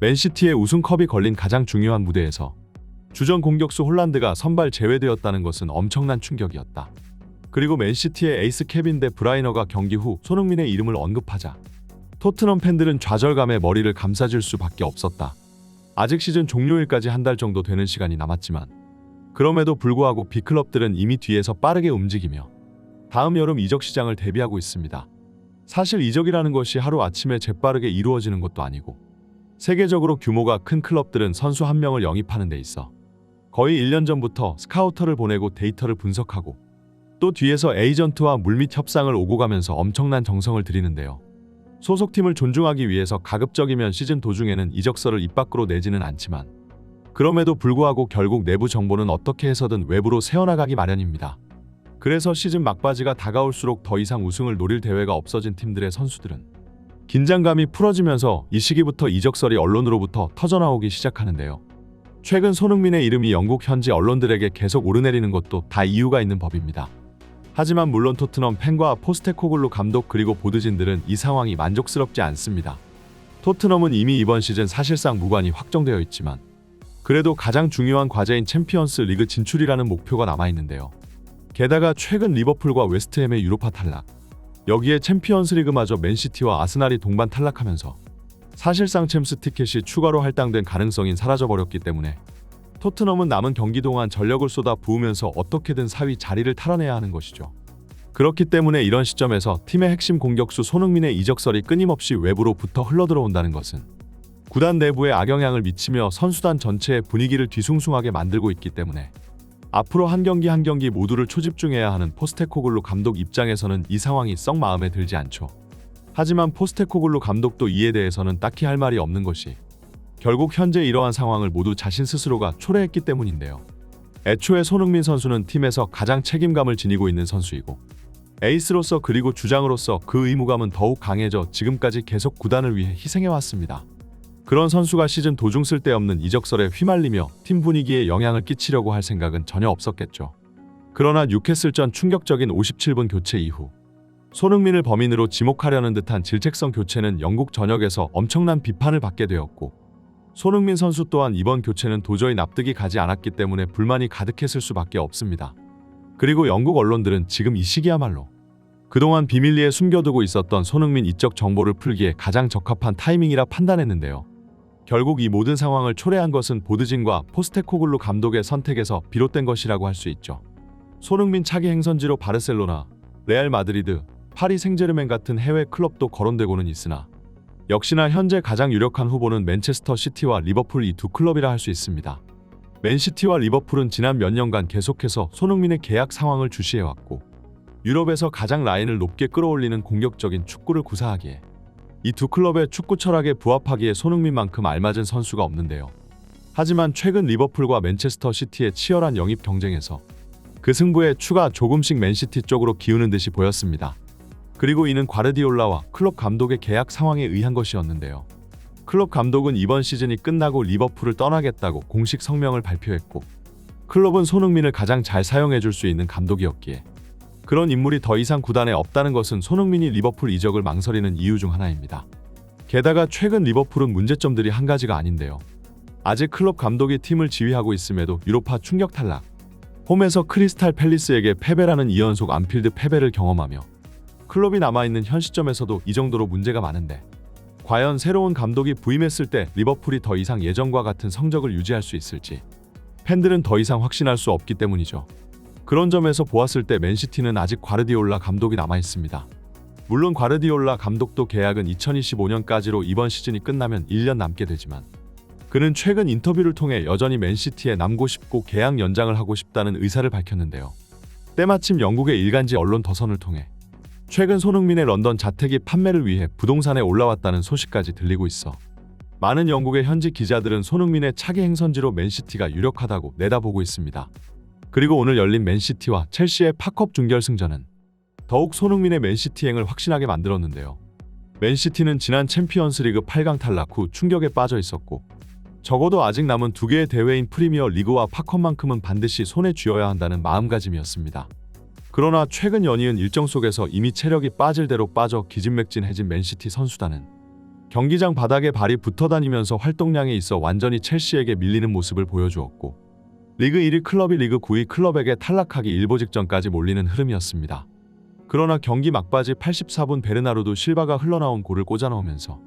맨시티의 우승컵이 걸린 가장 중요한 무대에서 주전 공격수 홀란드가 선발 제외되었다는 것은 엄청난 충격이었다. 그리고 맨시티의 에이스 케빈 데 브라이너가 경기 후 손흥민의 이름을 언급하자 토트넘 팬들은 좌절감에 머리를 감싸줄 수밖에 없었다. 아직 시즌 종료일까지 한 달 정도 되는 시간이 남았지만 그럼에도 불구하고 빅클럽들은 이미 뒤에서 빠르게 움직이며 다음 여름 이적 시장을 대비하고 있습니다. 사실 이적이라는 것이 하루아침에 재빠르게 이루어지는 것도 아니고 세계적으로 규모가 큰 클럽들은 선수 한 명을 영입하는 데 있어 거의 1년 전부터 스카우터를 보내고 데이터를 분석하고 또 뒤에서 에이전트와 물밑 협상을 오고 가면서 엄청난 정성을 들이는데요. 소속팀을 존중하기 위해서 가급적이면 시즌 도중에는 이적서를 입 밖으로 내지는 않지만 그럼에도 불구하고 결국 내부 정보는 어떻게 해서든 외부로 새어나가기 마련입니다. 그래서 시즌 막바지가 다가올수록 더 이상 우승을 노릴 대회가 없어진 팀들의 선수들은 긴장감이 풀어지면서 이 시기부터 이적설이 언론으로부터 터져나오기 시작하는데요. 최근 손흥민의 이름이 영국 현지 언론들에게 계속 오르내리는 것도 다 이유가 있는 법입니다. 하지만 물론 토트넘 팬과 포스테코글루 감독 그리고 보드진들은 이 상황이 만족스럽지 않습니다. 토트넘은 이미 이번 시즌 사실상 무관이 확정되어 있지만 그래도 가장 중요한 과제인 챔피언스 리그 진출이라는 목표가 남아있는데요. 게다가 최근 리버풀과 웨스트햄의 유로파 탈락, 여기에 챔피언스 리그마저 맨시티와 아스날이 동반 탈락하면서 사실상 챔스 티켓이 추가로 할당된 가능성이 사라져버렸기 때문에 토트넘은 남은 경기 동안 전력을 쏟아 부으면서 어떻게든 4위 자리를 탈환해야 하는 것이죠. 그렇기 때문에 이런 시점에서 팀의 핵심 공격수 손흥민의 이적설이 끊임없이 외부로부터 흘러들어온다는 것은 구단 내부에 악영향을 미치며 선수단 전체의 분위기를 뒤숭숭하게 만들고 있기 때문에 앞으로 한 경기 한 경기 모두를 초집중해야 하는 포스테코글루 감독 입장에서는 이 상황이 썩 마음에 들지 않죠. 하지만 포스테코글루 감독도 이에 대해서는 딱히 할 말이 없는 것이 결국 현재 이러한 상황을 모두 자신 스스로가 초래했기 때문인데요. 애초에 손흥민 선수는 팀에서 가장 책임감을 지니고 있는 선수이고 에이스로서 그리고 주장으로서 그 의무감은 더욱 강해져 지금까지 계속 구단을 위해 희생해왔습니다. 그런 선수가 시즌 도중 쓸데없는 이적설에 휘말리며 팀 분위기에 영향을 끼치려고 할 생각은 전혀 없었겠죠. 그러나 뉴캐슬전 충격적인 57분 교체 이후 손흥민을 범인으로 지목하려는 듯한 질책성 교체는 영국 전역에서 엄청난 비판을 받게 되었고 손흥민 선수 또한 이번 교체는 도저히 납득이 가지 않았기 때문에 불만이 가득했을 수밖에 없습니다. 그리고 영국 언론들은 지금 이 시기야말로 그동안 비밀리에 숨겨두고 있었던 손흥민 이적 정보를 풀기에 가장 적합한 타이밍이라 판단했는데요. 결국 이 모든 상황을 초래한 것은 보드진과 포스테코글루 감독의 선택에서 비롯된 것이라고 할 수 있죠. 손흥민 차기 행선지로 바르셀로나, 레알 마드리드, 파리 생제르맹 같은 해외 클럽도 거론되고는 있으나 역시나 현재 가장 유력한 후보는 맨체스터 시티와 리버풀 이 두 클럽이라 할 수 있습니다. 맨시티와 리버풀은 지난 몇 년간 계속해서 손흥민의 계약 상황을 주시해왔고 유럽에서 가장 라인을 높게 끌어올리는 공격적인 축구를 구사하기에 이 두 클럽의 축구 철학에 부합하기에 손흥민만큼 알맞은 선수가 없는데요. 하지만 최근 리버풀과 맨체스터 시티의 치열한 영입 경쟁에서 그 승부의 추가 조금씩 맨시티 쪽으로 기우는 듯이 보였습니다. 그리고 이는 과르디올라와 클롭 감독의 계약 상황에 의한 것이었는데요. 클롭 감독은 이번 시즌이 끝나고 리버풀을 떠나겠다고 공식 성명을 발표했고 클롭은 손흥민을 가장 잘 사용해줄 수 있는 감독이었기에 그런 인물이 더 이상 구단에 없다는 것은 손흥민이 리버풀 이적을 망설이는 이유 중 하나입니다. 게다가 최근 리버풀은 문제점들이 한 가지가 아닌데요. 아직 클롭 감독이 팀을 지휘하고 있음에도 유로파 충격 탈락, 홈에서 크리스탈 팰리스에게 패배라는 2연속 안필드 패배를 경험하며 클럽이 남아있는 현 시점에서도 이 정도로 문제가 많은데 과연 새로운 감독이 부임했을 때 리버풀이 더 이상 예전과 같은 성적을 유지할 수 있을지 팬들은 더 이상 확신할 수 없기 때문이죠. 그런 점에서 보았을 때 맨시티는 아직 과르디올라 감독이 남아있습니다. 물론 과르디올라 감독도 계약은 2025년까지로 이번 시즌이 끝나면 1년 남게 되지만 그는 최근 인터뷰를 통해 여전히 맨시티에 남고 싶고 계약 연장을 하고 싶다는 의사를 밝혔는데요. 때마침 영국의 일간지 언론 더선을 통해 최근 손흥민의 런던 자택이 판매를 위해 부동산에 올라왔다는 소식까지 들리고 있어 많은 영국의 현지 기자들은 손흥민의 차기 행선지로 맨시티가 유력하다고 내다보고 있습니다. 그리고 오늘 열린 맨시티와 첼시의 파컵 준결승전은 더욱 손흥민의 맨시티행을 확신하게 만들었는데요. 맨시티는 지난 챔피언스리그 8강 탈락 후 충격에 빠져 있었고 적어도 아직 남은 두 개의 대회인 프리미어 리그와 파컵만큼은 반드시 손에 쥐어야 한다는 마음가짐이었습니다. 그러나 최근 연이은 일정 속에서 이미 체력이 빠질 대로 빠져 기진맥진해진 맨시티 선수단은 경기장 바닥에 발이 붙어다니면서 활동량에 있어 완전히 첼시에게 밀리는 모습을 보여주었고 리그 1위 클럽이 리그 9위 클럽에게 탈락하기 일보 직전까지 몰리는 흐름이었습니다. 그러나 경기 막바지 84분 베르나르도 실바가 흘러나온 골을 꽂아 넣으면서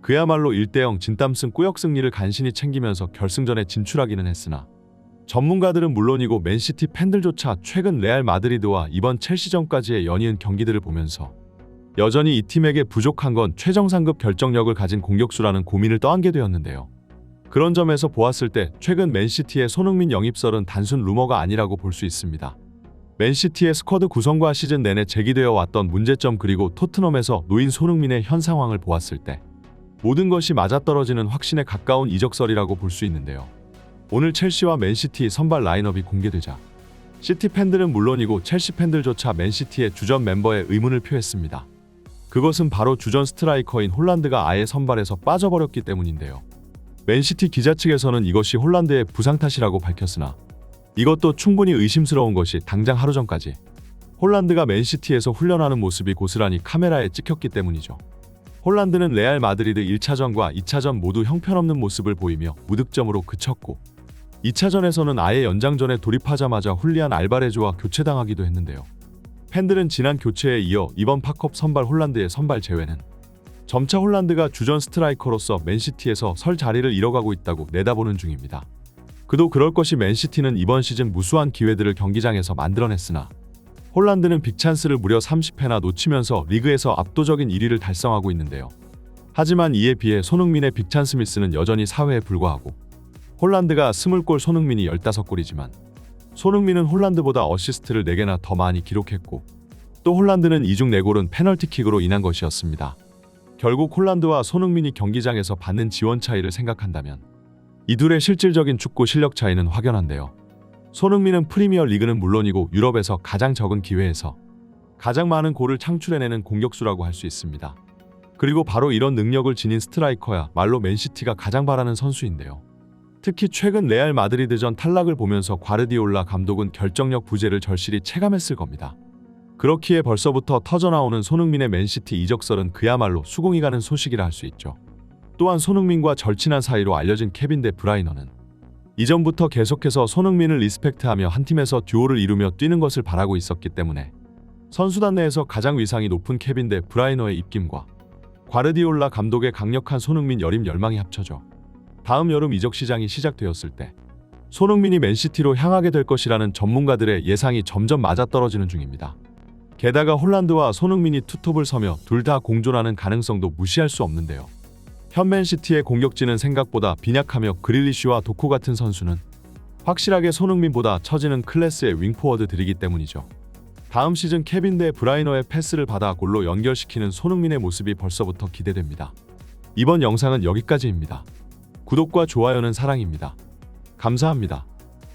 그야말로 1대0 진땀승 꾸역 승리를 간신히 챙기면서 결승전에 진출하기는 했으나 전문가들은 물론이고 맨시티 팬들조차 최근 레알 마드리드와 이번 첼시전까지의 연이은 경기들을 보면서 여전히 이 팀에게 부족한 건 최정상급 결정력을 가진 공격수라는 고민을 떠안게 되었는데요. 그런 점에서 보았을 때 최근 맨시티의 손흥민 영입설은 단순 루머가 아니라고 볼 수 있습니다. 맨시티의 스쿼드 구성과 시즌 내내 제기되어 왔던 문제점 그리고 토트넘에서 놓인 손흥민의 현 상황을 보았을 때 모든 것이 맞아떨어지는 확신에 가까운 이적설이라고 볼 수 있는데요. 오늘 첼시와 맨시티 선발 라인업이 공개되자 시티 팬들은 물론이고 첼시 팬들조차 맨시티의 주전 멤버에 의문을 표했습니다. 그것은 바로 주전 스트라이커인 홀란드가 아예 선발에서 빠져버렸기 때문인데요. 맨시티 기자 측에서는 이것이 홀란드의 부상 탓이라고 밝혔으나 이것도 충분히 의심스러운 것이 당장 하루 전까지 홀란드가 맨시티에서 훈련하는 모습이 고스란히 카메라에 찍혔기 때문이죠. 홀란드는 레알 마드리드 1차전과 2차전 모두 형편없는 모습을 보이며 무득점으로 그쳤고 2차전에서는 아예 연장전에 돌입하자마자 훌리안 알바레즈와 교체당하기도 했는데요. 팬들은 지난 교체에 이어 이번 팝컵 선발 홀란드의 선발 제외는 점차 홀란드가 주전 스트라이커로서 맨시티에서 설 자리를 잃어가고 있다고 내다보는 중입니다. 그도 그럴 것이 맨시티는 이번 시즌 무수한 기회들을 경기장에서 만들어냈으나 홀란드는 빅찬스를 무려 30회나 놓치면서 리그에서 압도적인 1위를 달성하고 있는데요. 하지만 이에 비해 손흥민의 빅찬스 미스는 여전히 4회에 불과하고 홀란드가 20골 손흥민이 15골이지만 손흥민은 홀란드보다 어시스트를 4개나 더 많이 기록했고 또 홀란드는 이중 4골은 페널티킥으로 인한 것이었습니다. 결국 홀란드와 손흥민이 경기장에서 받는 지원 차이를 생각한다면 이 둘의 실질적인 축구 실력 차이는 확연한데요. 손흥민은 프리미어 리그는 물론이고 유럽에서 가장 적은 기회에서 가장 많은 골을 창출해내는 공격수라고 할 수 있습니다. 그리고 바로 이런 능력을 지닌 스트라이커야 말로 맨시티가 가장 바라는 선수인데요. 특히 최근 레알 마드리드전 탈락을 보면서 과르디올라 감독은 결정력 부재를 절실히 체감했을 겁니다. 그렇기에 벌써부터 터져나오는 손흥민의 맨시티 이적설은 그야말로 수긍이 가는 소식이라 할 수 있죠. 또한 손흥민과 절친한 사이로 알려진 케빈 데 브라이너는 이전부터 계속해서 손흥민을 리스펙트하며 한 팀에서 듀오를 이루며 뛰는 것을 바라고 있었기 때문에 선수단 내에서 가장 위상이 높은 케빈 데 브라이너의 입김과 과르디올라 감독의 강력한 손흥민 여림 열망이 합쳐져 다음 여름 이적 시장이 시작되었을 때 손흥민이 맨시티로 향하게 될 것이라는 전문가들의 예상이 점점 맞아떨어지는 중입니다. 게다가 홀란드와 손흥민이 투톱을 서며 둘 다 공존하는 가능성도 무시할 수 없는데요. 현 맨시티의 공격진은 생각보다 빈약하며 그릴리쉬와 도쿠 같은 선수는 확실하게 손흥민보다 처지는 클래스의 윙포워드들이기 때문이죠. 다음 시즌 케빈 데 브라이너의 패스를 받아 골로 연결시키는 손흥민의 모습이 벌써부터 기대됩니다. 이번 영상은 여기까지입니다. 구독과 좋아요는 사랑입니다. 감사합니다.